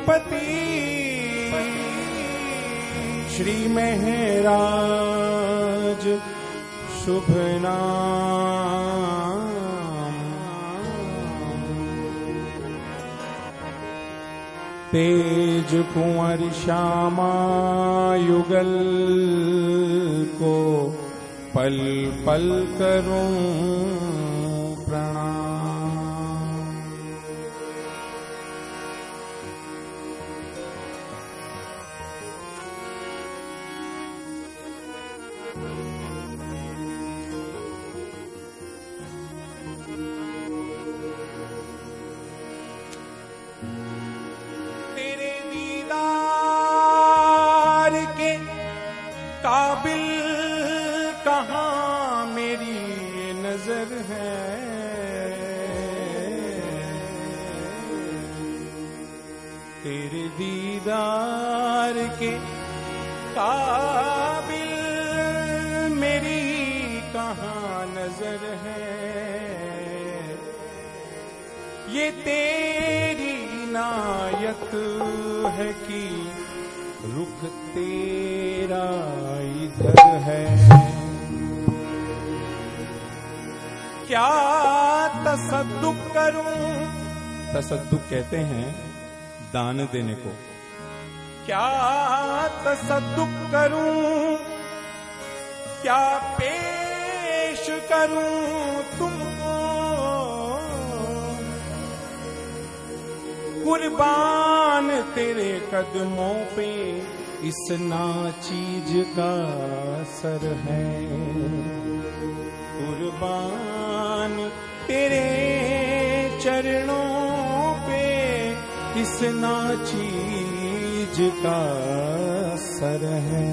पति श्री महराज शुभ नाम। तेज कुंवर श्यामा युगल को पल पल करूं प्रणाम। तेरे दीदार के काबिल कहाँ मेरी नजर है। तेरे दीदार के काबिल मेरी कहाँ नजर है। ये तेरी नायत है कि रुख तेरा इधर है। क्या तसद्दुक करूं, तसद्दुक कहते हैं दान देने को। क्या तसद्दुक करूं, क्या पेश करूं तुमको। कुर्बान तेरे कदमों पे इस नाचीज का सर है। कुर्बान तेरे चरणों पे इस नाचीज का सर है।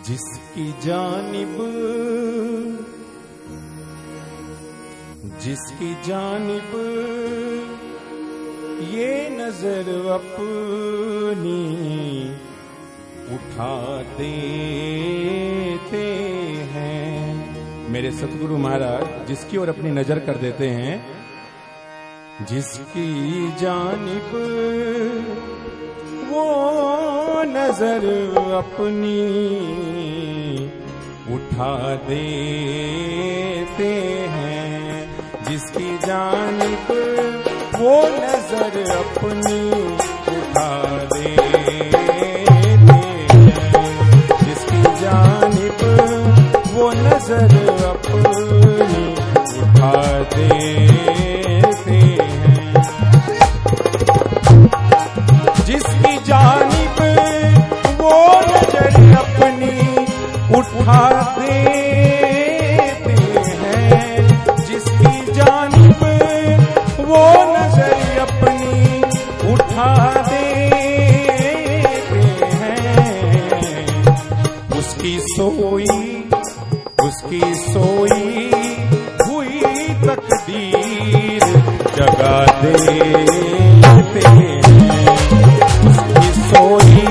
जिसकी जानिब ये नजर अपनी उठा देते हैं। मेरे सतगुरु महाराज जिसकी ओर अपनी नजर कर देते हैं, जिसकी जानिब वो नजर अपनी उठा देते हैं। जिसकी जानिब वो नजर अपनी उठा देते हैं। जिसकी जानिब वो नजर अपनी उठा देते हैं। जिसकी जानिब वो नजर अपनी उठा देते हैं। जिसकी जानिब वो नजर अपनी उठा देते हैं। उसकी सोई हुई तकदीर जगा देते हैं। उसकी सोई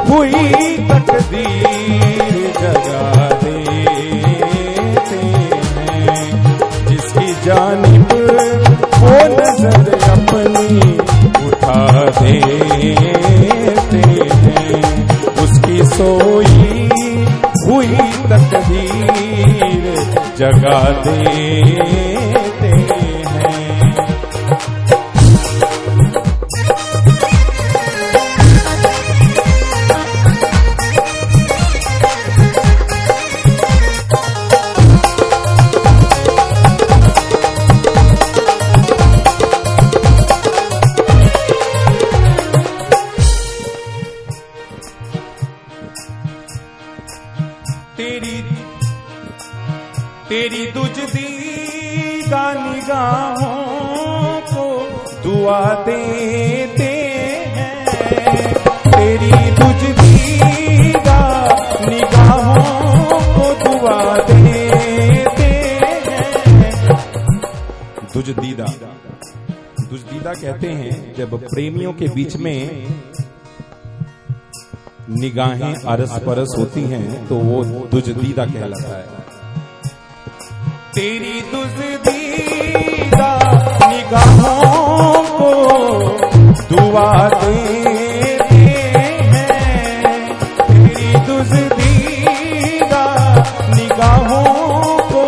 हुई तकदीर जगा देते हैं। जिसकी जानिब वो नजर अपनी उठा देते हैं। उसकी सोई हुई तकदीर जगा देते हैं। तेरी दुजदीदा निगाहों को दुआ देते हैं। तेरी दुजदीदा निगाहों को दुआ देते हैं। दुजदीदा कहते हैं जब प्रेमियों के बीच में निगाहें अरस परस होती हैं तो वो दुजदीदा कहलाता है। तेरी दुज़दीदा निगाहों को दुआ देते हैं, तेरी दुज़दीदा निगाहों को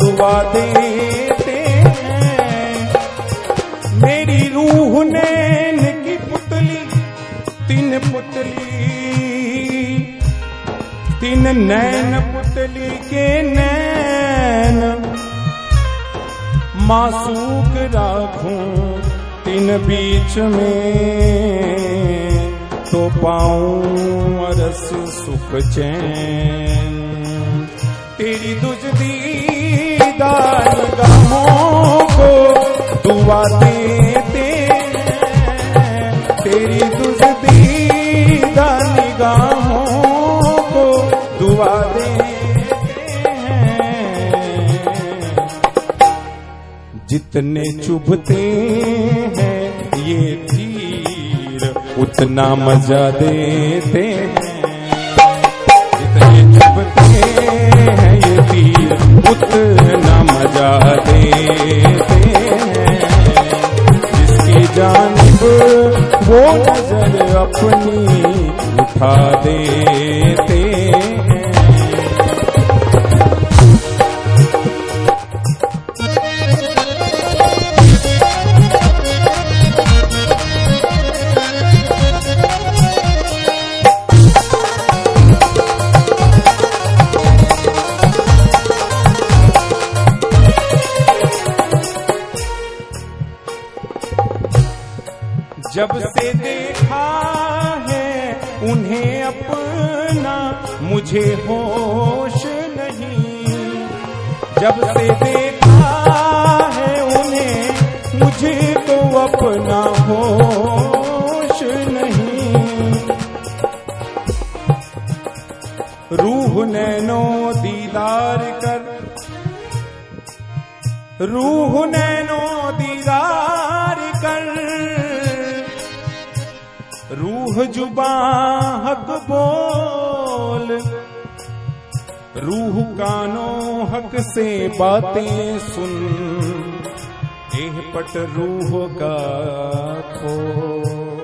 दुआ देते हैं। मेरी रूह नैन की पुतली तीन नैन पुतली के नैन मासूक राखूं तीन बीच में, तो पाऊं अरस सुख चैन। तेरी दुज़दीदा निगाहों को दुआ देते हैं, तेरी दुज़दीदा निगाहों को दुआ देते हैं। जितने चुभते हैं ये तीर उतना मजा देते हैं, जितने चुभते हैं ये तीर उतना मजा देते हैं। जिसकी जानिब वो नजर अपनी उठा देते हैं। जब से देखा है उन्हें अपना मुझे होश नहीं, जब से देखा है उन्हें मुझे तो अपना होश नहीं। रूह नैनो दीदार कर, रूह नैनो दीदार कर, रूह जुबां हक बोल, रूह कानों हक से बातें सुन, एह पट रूह का खोल।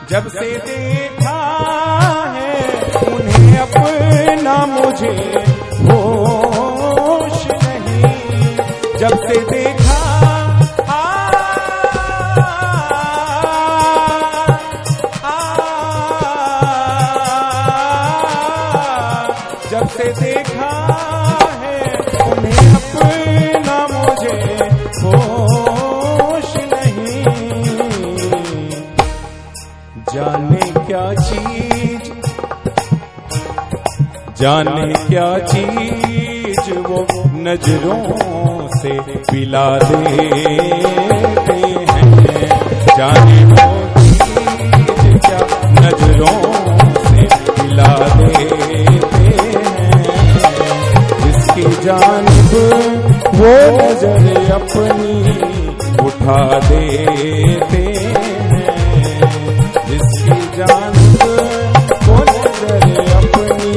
जब से देखा है उन्हें अपना मुझे होश नहीं, जब से देखा जब से देखा है उन्हें अपना मुझे होश नहीं। जाने क्या चीज वो नजरों से पिला देते हैं, जाने वो चीज क्या नजरों से पिला देते हैं। जिसकी जानिब वो नजर अपनी उठा देते हैं, जिसकी जानिब वो नजर अपनी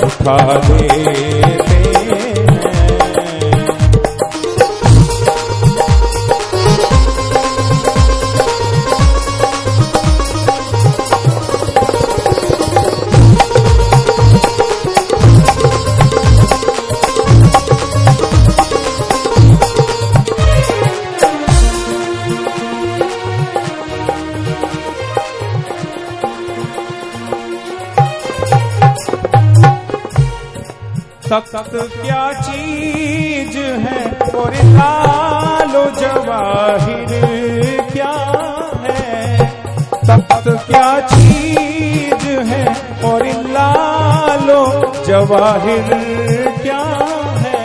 उठा देते हैं। सख्त क्या चीज है और लालो जवाहिर क्या है, सख्त क्या चीज है और लालो जवाहिर क्या है।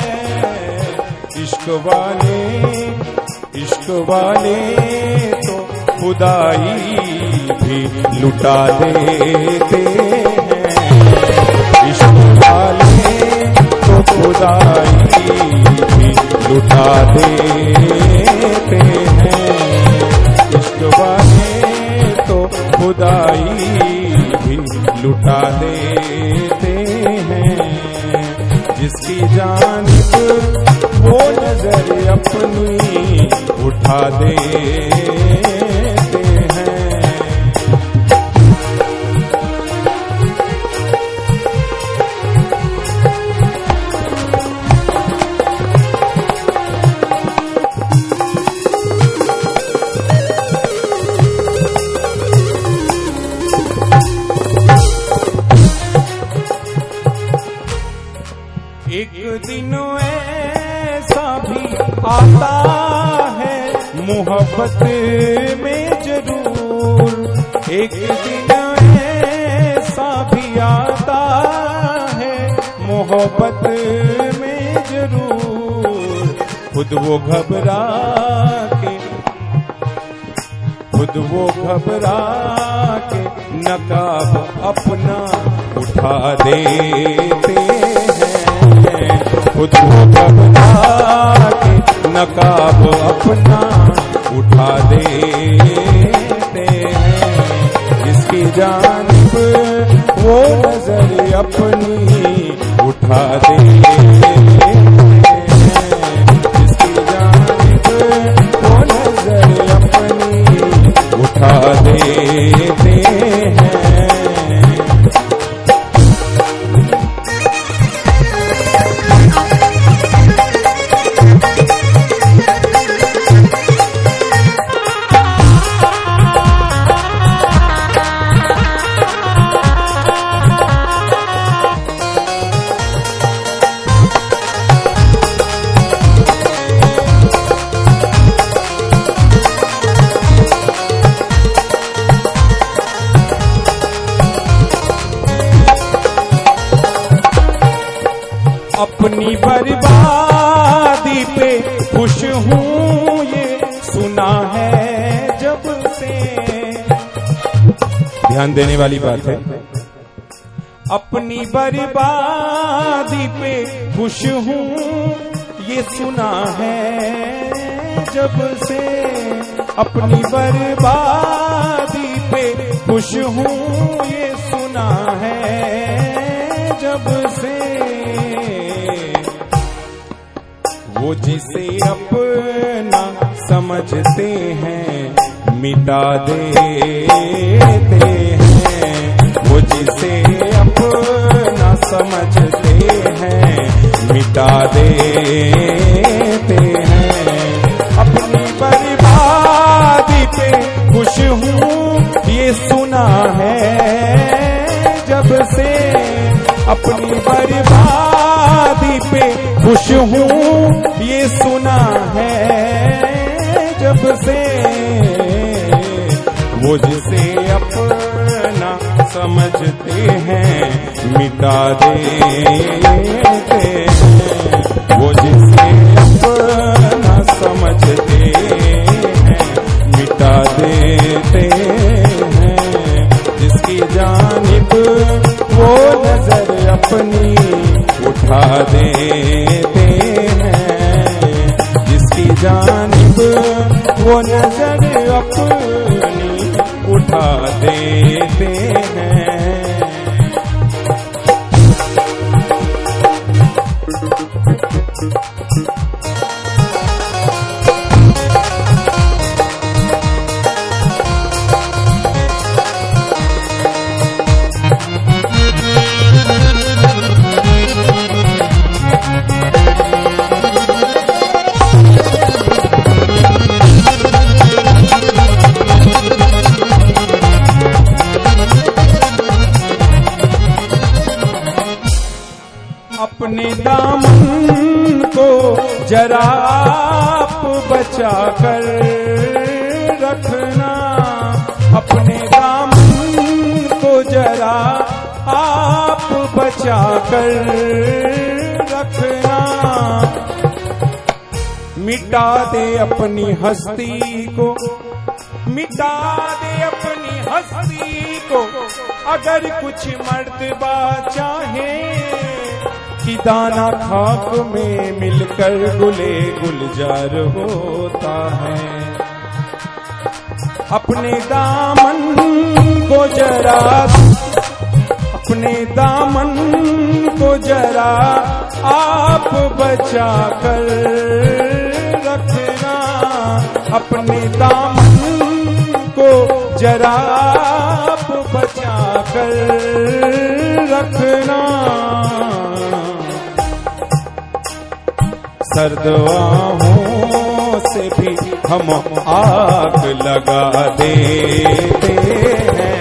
इश्क वाले तो खुदाई भी लुटा देते हैं, इश्क वाले तो खुदाई भी लुटा देते हैं, इश्क वाले तो खुदाई भी लुटा देते हैं। जिसकी जानिब वो नजर अपनी उठा देते हैं। एक दिन ऐसा भी आता है मोहब्बत में जरूर, एक दिन ऐसा भी आता है मोहब्बत में जरूर। खुद वो घबरा के नकाब अपना उठा देते हैं। खुद वो घबरा के नकाब अपना उठा देते हैं। जिसकी जानिब वो नजर अपनी उठा देते हैं। जिसकी जानिब वो नजर अपनी उठा देते हैं। अपनी बर्बादी पे खुश हूँ ये सुना है जब से। ध्यान देने वाली बात है। अपनी बर्बादी पे खुश हूँ ये सुना है जब से। अपनी बर्बादी पे खुश हूँ ये सुना है जब से। वो जिसे अपना समझते हैं मिटा देते हैं। वो जिसे अपना समझते हैं मिटा देते हैं। अपनी बर्बादी पे खुश हूँ ये सुना है जब से। अपनी बर्बादी पे खुश हूँ ये सुना है जब से। वो जिसे अपना समझते हैं मिटा देते हैं। वो जिसे अपना समझते हैं मिटा देते हैं। जिसकी जानिब वो नजर अपनी उठा देते हैं। जिसकी जानिब वो नजर अपनी उठा देते हैं। अपने दामन को जरा आप बचा कर रखना। अपने दामन को जरा आप बचा कर रखना। मिटा दे अपनी हस्ती को, मिटा दे अपनी हस्ती को। अगर कुछ मर्तबा चाहे कि दाना खाक में मिलकर गुले गुलजार होता है। अपने दामन को जरा अपने दामन को जरा आप बचा कर रखना, अपने दामन को जरा आप बचा कर रखना। सर्द आहों से भी हम आग लगा देते हैं,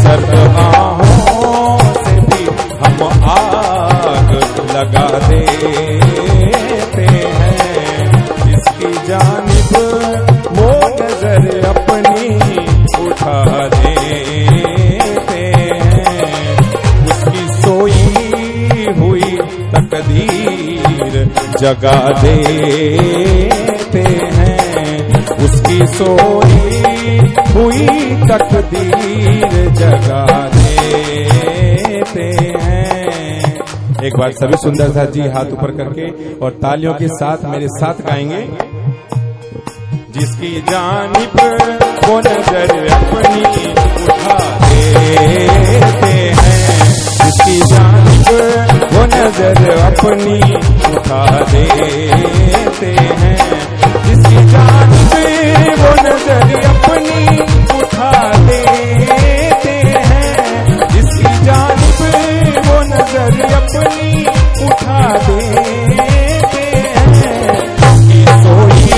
सर्द आहों से भी हम आग लगा देते हैं। जिसकी जानिब वो नजर अपनी उठा देते हैं, उसकी सोई हुई तकदीर जगा देते हैं, उसकी सोई हुई तकदीर जगा देते हैं। एक बार सभी सुंदर साथ जी हाथ ऊपर करके और तालियों के साथ मेरे साथ गाएंगे। जिसकी जानिब वो नजर अपनी उठा देते हैं, जिसकी जानिब वो नजर अपनी उठा देते हैं, जिसकी जानिब वो नजर अपनी उठा देते हैं, जिसकी जानिब वो नजर अपनी उठा देते हैं, उसकी सोई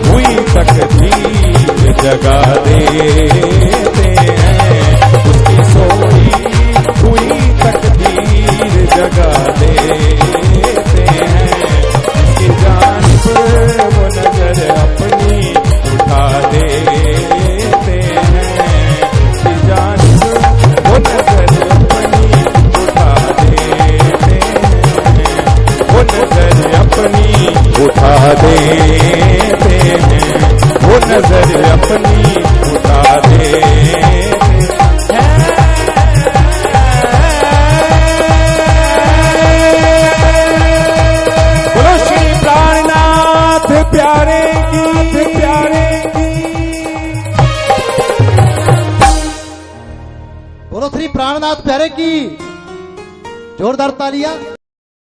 हुई तकदीर जगा देते हैं, उसकी सोई हुई तकदीर जगा देते हैं, जिसकी जानिब वो नजर अपनी उठा देते हैं, जिसकी जानिब वो नजर अपनी उठा देते हैं, वो नजर अपनी उठा देते हैं, वो नजर अपनी उठा देते हैं। बोलो श्री प्राणनाथ प्यारे की, प्यारे की। बोलो श्री प्राणनाथ प्यारे की। जोरदार तालियां।